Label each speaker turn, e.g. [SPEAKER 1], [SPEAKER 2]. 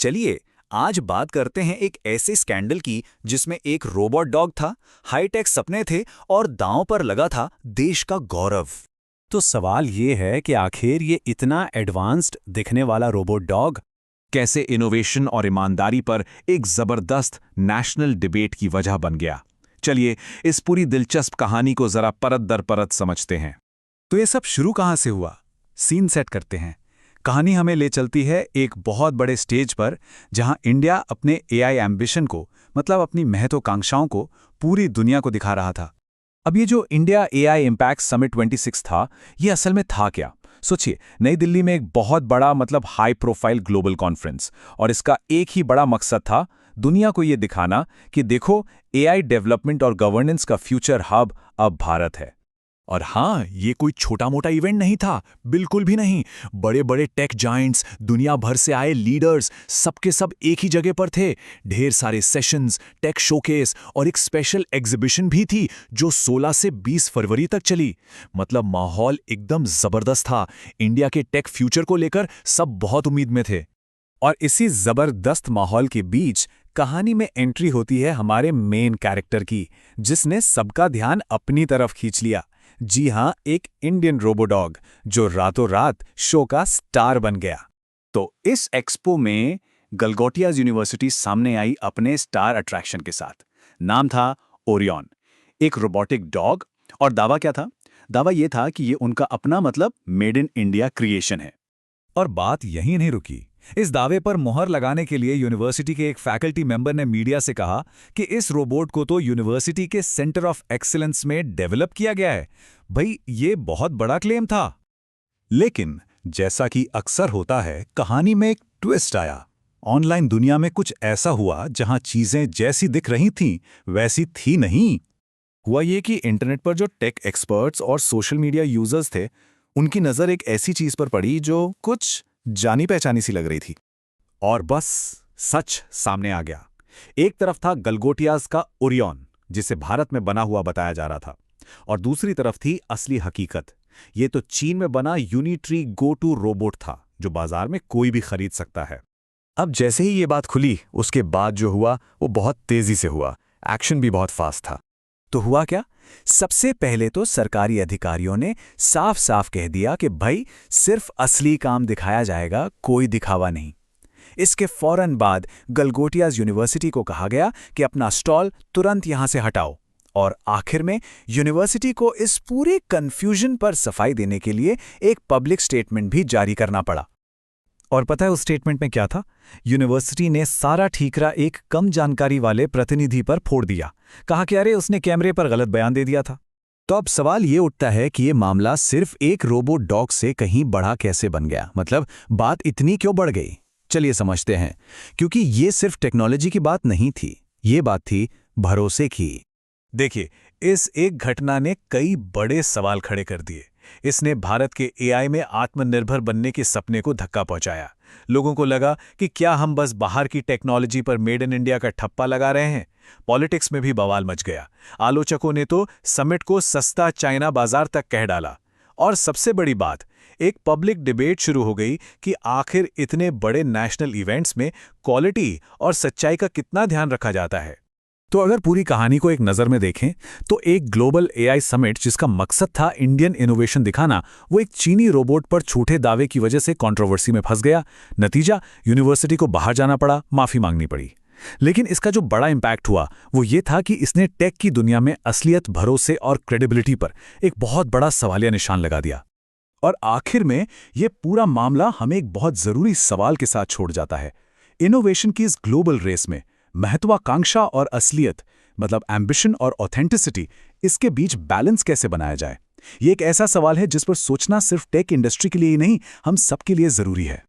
[SPEAKER 1] चलिए आज बात करते हैं एक ऐसे स्कैंडल की जिसमें एक रोबोट डॉग था, हाईटेक सपने थे और दांव पर लगा था देश का गौरव।
[SPEAKER 2] तो सवाल ये है कि आखिर ये इतना एडवांस्ड दिखने वाला रोबोट डॉग
[SPEAKER 3] कैसे इनोवेशन और ईमानदारी पर एक जबरदस्त नेशनल डिबेट की वजह बन गया। चलिए इस पूरी दिलचस्प कहानी को जरा परत दर परत समझते हैं।
[SPEAKER 2] तो ये सब शुरू कहाँ से हुआ? सीन सेट करते हैं। कहानी हमें ले चलती है एक बहुत बड़े स्टेज पर, जहां इंडिया अपने एआई एम्बिशन को, मतलब अपनी महत्वाकांक्षाओं को पूरी दुनिया को दिखा रहा था। अब ये जो इंडिया एआई इम्पैक्ट समिट 26 था, ये असल में था क्या? सोचिए, नई दिल्ली में एक बहुत बड़ा हाई प्रोफाइल ग्लोबल कॉन्फ्रेंस, और इसका एक ही बड़ा मकसद था दुनिया को ये दिखाना कि देखो, एआई डेवलपमेंट और गवर्नेंस का फ्यूचर हब अब भारत है।
[SPEAKER 3] और हाँ, ये कोई छोटा मोटा इवेंट नहीं था, बिल्कुल भी नहीं। बड़े बड़े टेक जायंट्स, दुनिया भर से आए लीडर्स, सबके सब एक ही जगह पर थे। ढेर सारे सेशंस, टेक शोकेस और एक स्पेशल एग्जीबिशन भी थी जो 16 से 20 फरवरी तक चली। माहौल एकदम जबरदस्त था। इंडिया के टेक फ्यूचर को लेकर सब बहुत उम्मीद में थे।
[SPEAKER 2] और इसी जबरदस्त माहौल के बीच कहानी में एंट्री होती है हमारे मेन कैरेक्टर की, जिसने सबका ध्यान अपनी तरफ खींच लिया। जी हां, एक इंडियन रोबोडॉग जो रातों रात शो का स्टार बन गया। तो इस एक्सपो में गलगोटियाज यूनिवर्सिटी सामने आई अपने स्टार अट्रैक्शन के साथ। नाम था ओरियन, एक रोबोटिक डॉग। और दावा क्या था? दावा यह था कि ये उनका अपना मेड इन इंडिया क्रिएशन है। और बात यहीं नहीं रुकी। इस दावे पर मोहर लगाने के लिए यूनिवर्सिटी के एक फैकल्टी मेंबर ने मीडिया से कहा कि इस रोबोट को तो यूनिवर्सिटी के सेंटर ऑफ एक्सीलेंस में डेवलप किया गया है। भाई, ये बहुत बड़ा क्लेम था। लेकिन जैसा कि अक्सर होता है, कहानी में एक ट्विस्ट आया। ऑनलाइन दुनिया में कुछ ऐसा हुआ जहां चीजें जैसी दिख रही थीं वैसी थी नहीं। हुआ ये कि इंटरनेट पर जो टेक एक्सपर्ट्स और सोशल मीडिया यूजर्स थे, उनकी नजर एक ऐसी चीज पर पड़ी जो कुछ जानी पहचानी सी लग रही थी। और बस सच सामने आ गया। एक तरफ था गलगोटियाज का ओरियन, जिसे भारत में बना हुआ बताया जा रहा था, और दूसरी तरफ थी असली हकीकत। ये तो चीन में बना यूनिट्री गो टू रोबोट था, जो बाजार में कोई भी खरीद सकता है। अब जैसे ही ये बात खुली, उसके बाद जो हुआ वो बहुत तेजी से हुआ। एक्शन भी बहुत फास्ट था। तो हुआ क्या? सबसे पहले तो सरकारी अधिकारियों ने साफ साफ कह दिया कि भाई, सिर्फ असली काम दिखाया जाएगा, कोई दिखावा नहीं। इसके फौरन बाद गलगोटियाज यूनिवर्सिटी को कहा गया कि अपना स्टॉल तुरंत यहां से हटाओ। और आखिर में यूनिवर्सिटी को इस पूरे कंफ्यूजन पर सफाई देने के लिए एक पब्लिक स्टेटमेंट भी जारी करना पड़ा। और पता है उस स्टेटमेंट में क्या था? यूनिवर्सिटी ने सारा ठीकरा एक कम जानकारी वाले प्रतिनिधि पर फोड़ दिया। कहा कि अरे, उसने कैमरे पर गलत बयान दे दिया था। तो अब सवाल ये उठता है कि ये मामला सिर्फ एक रोबोट डॉग से कहीं बड़ा कैसे बन गया? बात इतनी क्यों बढ़ गई? चलिए समझते हैं। क्योंकि ये सिर्फ टेक्नोलॉजी की बात नहीं थी, ये बात थी भरोसे की। देखिए, इस एक घटना ने कई बड़े सवाल खड़े कर दिए। इसने भारत के एआई में आत्मनिर्भर बनने के सपने को धक्का पहुंचाया। लोगों को लगा कि क्या हम बस बाहर की टेक्नोलॉजी पर मेड इन इंडिया का ठप्पा लगा रहे हैं। पॉलिटिक्स में भी बवाल मच गया। आलोचकों ने तो समिट को सस्ता चाइना बाजार तक कह डाला। और सबसे बड़ी बात, एक पब्लिक डिबेट शुरू हो गई कि आखिर इतने बड़े नेशनल इवेंट्स में क्वालिटी और सच्चाई का कितना ध्यान रखा जाता है। तो अगर पूरी कहानी को एक नज़र में देखें, तो एक ग्लोबल एआई समिट जिसका मकसद था इंडियन इनोवेशन दिखाना, वो एक चीनी रोबोट पर झूठे दावे की वजह से कंट्रोवर्सी में फंस गया। नतीजा, यूनिवर्सिटी को बाहर जाना पड़ा, माफी मांगनी पड़ी। लेकिन इसका जो बड़ा इंपैक्ट हुआ वो ये था कि इसने टेक की दुनिया में असलियत, भरोसे और क्रेडिबिलिटी पर एक बहुत बड़ा सवालिया निशान लगा दिया। और आखिर में ये पूरा मामला हमें एक बहुत जरूरी सवाल के साथ छोड़ जाता है। इनोवेशन की इस ग्लोबल रेस में महत्वाकांक्षा और असलियत, एम्बिशन और ऑथेंटिसिटी, इसके बीच बैलेंस कैसे बनाया जाए? ये एक ऐसा सवाल है जिस पर सोचना सिर्फ टेक इंडस्ट्री के लिए ही नहीं, हम सबके लिए जरूरी है।